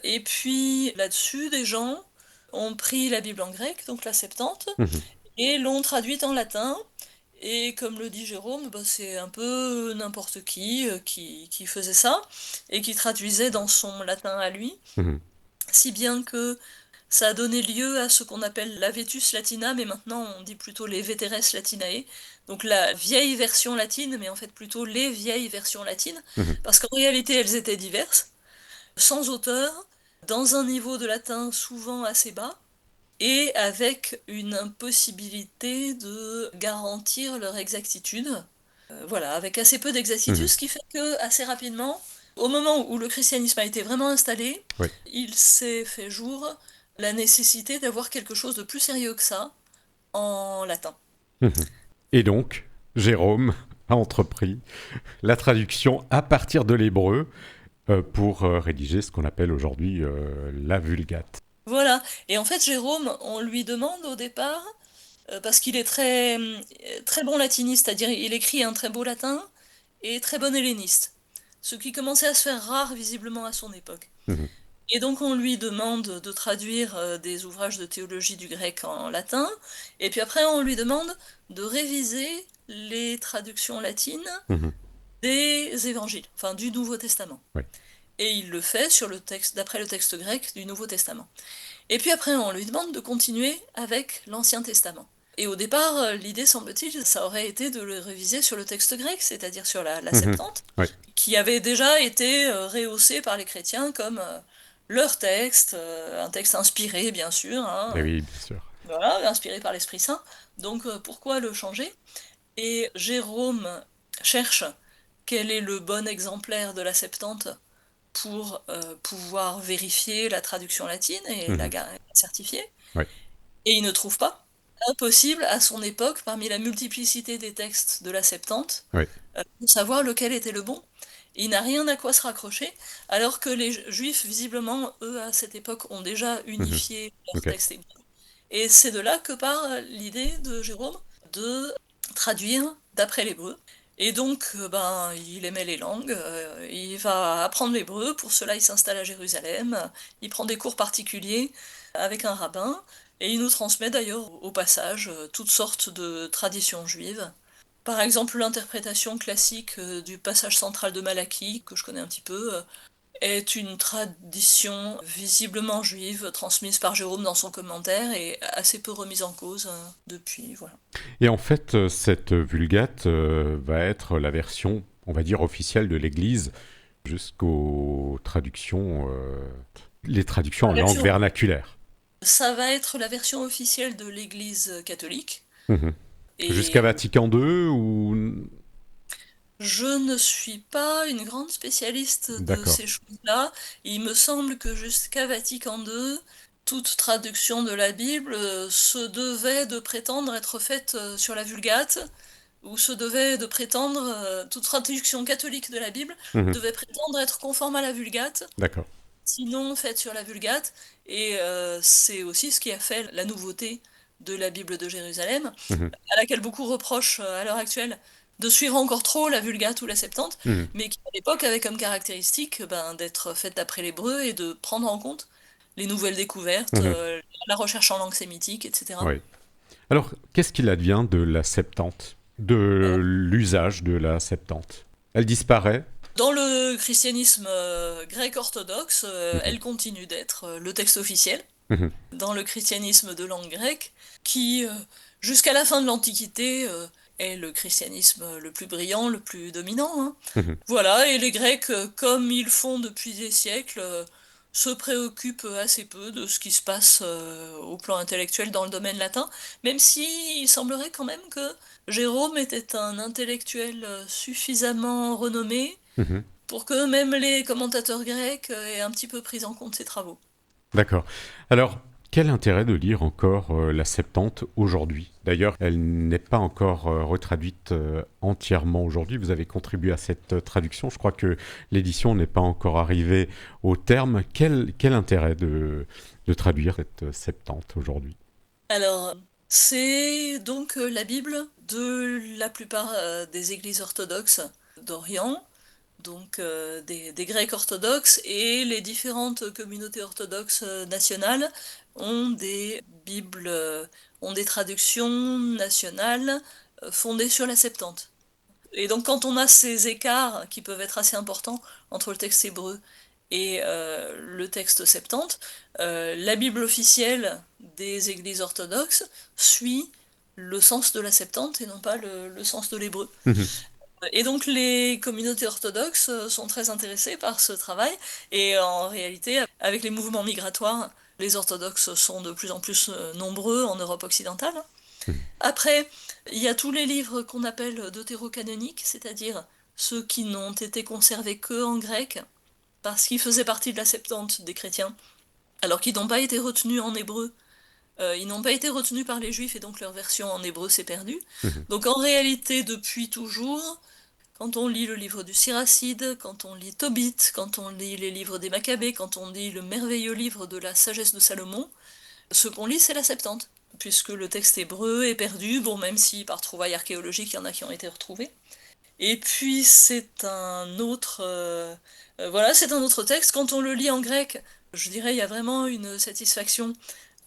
Et puis là-dessus, des gens ont pris la Bible en grec, donc la Septante, Mhm. et l'ont traduite en latin. Et comme le dit Jérôme, bah, c'est un peu n'importe qui faisait ça, et qui traduisait dans son latin à lui, Mhm. si bien que ça a donné lieu à ce qu'on appelle la Vetus Latina, mais maintenant on dit plutôt les Veteres Latinae, donc la vieille version latine, mais en fait plutôt les vieilles versions latines, Mhm. parce qu'en réalité elles étaient diverses, sans auteur, dans un niveau de latin souvent assez bas, et avec une impossibilité de garantir leur exactitude. Voilà, avec assez peu d'exactitude, Mhm. ce qui fait que assez rapidement, au moment où le christianisme a été vraiment installé, Oui. il s'est fait jour la nécessité d'avoir quelque chose de plus sérieux que ça en latin. Mhm. Et donc, Jérôme a entrepris la traduction à partir de l'hébreu pour rédiger ce qu'on appelle aujourd'hui la Vulgate. Voilà. Et en fait, Jérôme, on lui demande au départ, parce qu'il est très bon latiniste, c'est-à-dire il écrit un très beau latin et très bon helléniste, ce qui commençait à se faire rare visiblement à son époque. Mhm. Et donc on lui demande de traduire des ouvrages de théologie du grec en latin, et puis après on lui demande de réviser les traductions latines Mhm. des évangiles, enfin du Nouveau Testament. Oui. Et il le fait sur le texte, d'après le texte grec du Nouveau Testament. Et puis après on lui demande de continuer avec l'Ancien Testament. Et au départ, l'idée, semble-t-il, ça aurait été de le réviser sur le texte grec, c'est-à-dire sur la Mhm. Septante, Oui. qui avait déjà été rehaussé par les chrétiens comme leur texte, un texte inspiré bien sûr, hein, Et oui, bien sûr. voilà, inspiré par l'Esprit Saint. Donc pourquoi le changer? Et Jérôme cherche quel est le bon exemplaire de la Septante pour pouvoir vérifier la traduction latine et Mhm. la certifier, Oui. et il ne trouve pas. Impossible à son époque, parmi la multiplicité des textes de la Septante, Oui. de savoir lequel était le bon. Il n'a rien à quoi se raccrocher, alors que les Juifs, visiblement, eux, à cette époque, ont déjà Mhm. unifié leur Ok. texte hébreu. Et c'est de là que part l'idée de Jérôme de traduire d'après l'hébreu. Et donc, ben, il aimait les langues, il va apprendre l'hébreu, pour cela il s'installe à Jérusalem, il prend des cours particuliers avec un rabbin, et il nous transmet d'ailleurs au passage toutes sortes de traditions juives. Par exemple, l'interprétation classique du passage central de Malachie, que je connais un petit peu, est une tradition visiblement juive transmise par Jérôme dans son commentaire et assez peu remise en cause depuis, voilà. Et en fait, cette Vulgate va être la version, on va dire, officielle de l'Église jusqu'aux traductions, les traductions en La langue version- vernaculaire. Ça va être la version officielle de l'Église catholique, Mhm. Jusqu'à et Vatican II ou... je ne suis pas une grande spécialiste de D'accord. ces choses-là. Il me semble que jusqu'à Vatican II, toute traduction de la Bible se devait de prétendre être faite sur la Vulgate, où se devait de prétendre, toute traduction catholique de la Bible Mhm. devait prétendre être conforme à la Vulgate, D'accord. sinon faite sur la Vulgate, et c'est aussi ce qui a fait la nouveauté de la Bible de Jérusalem, Mhm. à laquelle beaucoup reprochent à l'heure actuelle de suivre encore trop la Vulgate ou la Septante, Mhm. mais qui à l'époque avait comme caractéristique d'être faite d'après l'hébreu et de prendre en compte les nouvelles découvertes, Mhm. la recherche en langue sémitique, etc. Oui. Alors, qu'est-ce qu'il advient de la Septante, de Alors, l'usage de la Septante? Elle disparaît? dans le christianisme grec orthodoxe, Mhm. elle continue d'être le texte officiel. Mhm. Dans le christianisme de langue grecque, qui, jusqu'à la fin de l'Antiquité, est le christianisme le plus brillant, le plus dominant, hein. Mhm. Voilà, et les Grecs, comme ils font depuis des siècles, se préoccupent assez peu de ce qui se passe au plan intellectuel dans le domaine latin, même si il semblerait quand même que Jérôme était un intellectuel suffisamment renommé Mhm. pour que même les commentateurs grecs aient un petit peu pris en compte ses travaux. D'accord. Alors, quel intérêt de lire encore la Septante aujourd'hui? D'ailleurs, elle n'est pas encore retraduite entièrement aujourd'hui. Vous avez contribué à cette traduction. Je crois que l'édition n'est pas encore arrivée au terme. Quel intérêt de traduire cette Septante aujourd'hui? Alors, c'est donc la Bible de la plupart des églises orthodoxes d'Orient, donc des Grecs orthodoxes, et les différentes communautés orthodoxes nationales ont des Bibles, ont des traductions nationales fondées sur la Septante. Et donc quand on a ces écarts qui peuvent être assez importants entre le texte hébreu et le texte septante, la Bible officielle des églises orthodoxes suit le sens de la Septante et non pas le sens de l'hébreu. Mhm. Et donc les communautés orthodoxes sont très intéressées par ce travail, et en réalité, avec les mouvements migratoires, les orthodoxes sont de plus en plus nombreux en Europe occidentale. Mhm. Après, il y a tous les livres qu'on appelle deutérocanoniques, c'est-à-dire ceux qui n'ont été conservés que en grec, parce qu'ils faisaient partie de la Septante des chrétiens, alors qu'ils n'ont pas été retenus en hébreu. Ils n'ont pas été retenus par les juifs et donc leur version en hébreu s'est perdue. Mhm. Donc en réalité, depuis toujours, quand on lit le livre du Siracide, quand on lit Tobit, quand on lit les livres des Maccabées, quand on lit le merveilleux livre de la sagesse de Salomon, ce qu'on lit, c'est la Septante, puisque le texte hébreu est perdu, bon, même si par trouvailles archéologiques, il y en a qui ont été retrouvés. Et puis c'est un autre, voilà, c'est un autre texte. Quand on le lit en grec, je dirais, il y a vraiment une satisfaction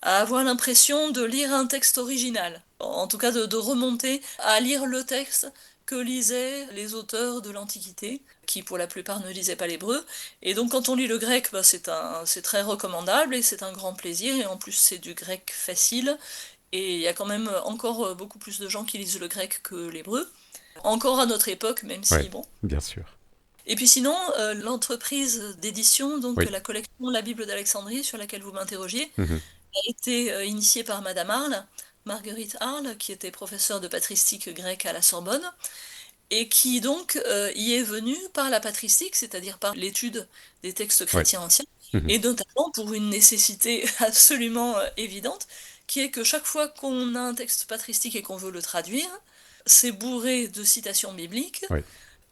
à avoir l'impression de lire un texte original. En tout cas, de remonter à lire le texte que lisaient les auteurs de l'Antiquité, qui pour la plupart ne lisaient pas l'hébreu. Et donc quand on lit le grec, c'est très recommandable et c'est un grand plaisir. Et en plus, c'est du grec facile. Et il y a quand même encore beaucoup plus de gens qui lisent le grec que l'hébreu. Encore à notre époque, même Oui, si, bon. bien sûr. Et puis sinon, l'entreprise d'édition, donc Oui. la collection La Bible d'Alexandrie, sur laquelle vous m'interrogiez, Mhm. a été initiée par Madame Arles, Marguerite Arles, qui était professeure de patristique grecque à la Sorbonne, et qui donc y est venue par la patristique, c'est-à-dire par l'étude des textes Oui. chrétiens anciens, Mhm. et notamment pour une nécessité absolument évidente, qui est que chaque fois qu'on a un texte patristique et qu'on veut le traduire, c'est bourré de citations bibliques, Oui.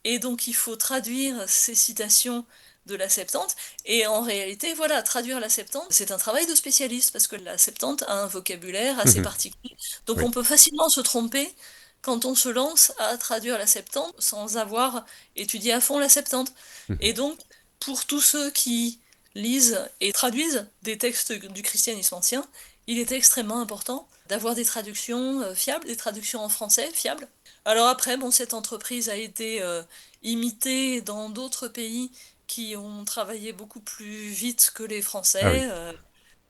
et donc il faut traduire ces citations de la Septante, et en réalité, voilà, traduire la Septante, c'est un travail de spécialiste, parce que la Septante a un vocabulaire assez Mhm. particulier, donc Oui. on peut facilement se tromper quand on se lance à traduire la Septante sans avoir étudié à fond la Septante. Mhm. Et donc, pour tous ceux qui lisent et traduisent des textes du christianisme ancien, il était extrêmement important d'avoir des traductions fiables, des traductions en français fiables. Alors après, bon, cette entreprise a été imitée dans d'autres pays qui ont travaillé beaucoup plus vite que les Ah oui. Français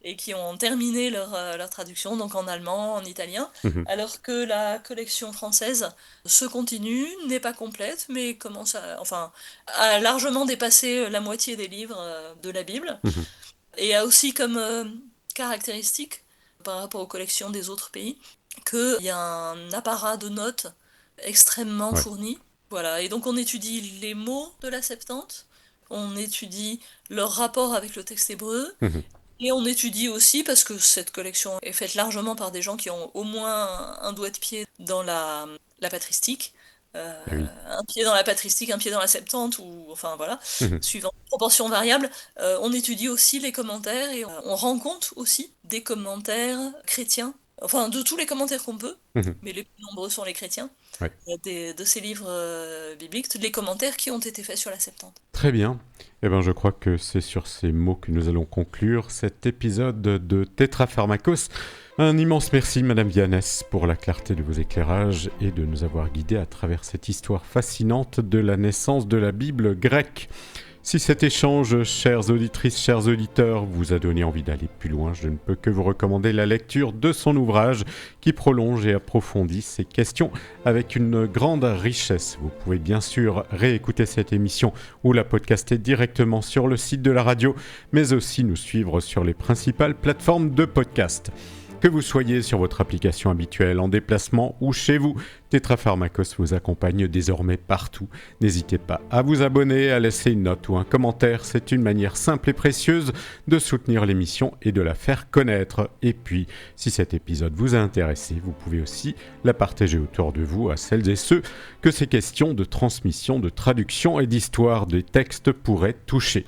et qui ont terminé leur traduction, donc en allemand, en italien, Mhm. alors que la collection française se continue, n'est pas complète, mais commence à, enfin, a largement dépassé la moitié des livres de la Bible, Mhm. et a aussi comme caractéristique, par rapport aux collections des autres pays, qu'il y a un apparat de notes extrêmement Ouais. fourni. Voilà, et donc on étudie les mots de la Septante, on étudie leur rapport avec le texte hébreu, Mhm. Et on étudie aussi, parce que cette collection est faite largement par des gens qui ont au moins un doigt de pied dans la patristique. Eh oui. Un pied dans la patristique, un pied dans la Septante, ou enfin voilà, Mhm. suivant proportions variables. On étudie aussi les commentaires et on rend compte aussi des commentaires chrétiens, enfin de tous les commentaires qu'on peut, Mhm. mais les plus nombreux sont les chrétiens, Ouais. de ces livres bibliques, les commentaires qui ont été faits sur la Septante. Très bien. Eh ben, je crois que c'est sur ces mots que nous allons conclure cet épisode de Tétrapharmakos. Un immense merci, Madame Vianès, pour la clarté de vos éclairages et de nous avoir guidés à travers cette histoire fascinante de la naissance de la Bible grecque. Si cet échange, chères auditrices, chers auditeurs, vous a donné envie d'aller plus loin, je ne peux que vous recommander la lecture de son ouvrage qui prolonge et approfondit ces questions avec une grande richesse. Vous pouvez bien sûr réécouter cette émission ou la podcaster directement sur le site de la radio, mais aussi nous suivre sur les principales plateformes de podcast. Que vous soyez sur votre application habituelle, en déplacement ou chez vous, Tétrapharmakos vous accompagne désormais partout. N'hésitez pas à vous abonner, à laisser une note ou un commentaire, c'est une manière simple et précieuse de soutenir l'émission et de la faire connaître. Et puis, si cet épisode vous a intéressé, vous pouvez aussi la partager autour de vous à celles et ceux que ces questions de transmission, de traduction et d'histoire des textes pourraient toucher.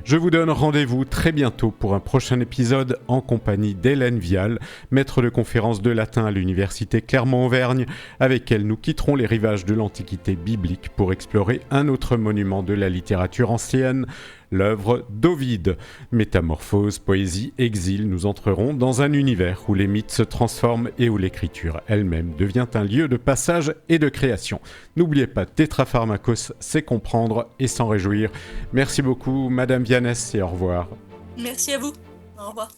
Je vous donne rendez-vous très bientôt pour un prochain épisode en compagnie d'Hélène Vial, maître de conférence de latin à l'université Clermont-Auvergne, avec elle nous quitterons les rivages de l'Antiquité biblique pour explorer un autre monument de la littérature ancienne, l'œuvre d'Ovide. Métamorphose, poésie, exil, nous entrerons dans un univers où les mythes se transforment et où l'écriture elle-même devient un lieu de passage et de création. N'oubliez pas, Tétrapharmakos, c'est comprendre et s'en réjouir. Merci beaucoup, Madame Vianès, et au revoir. Merci à vous. Au revoir.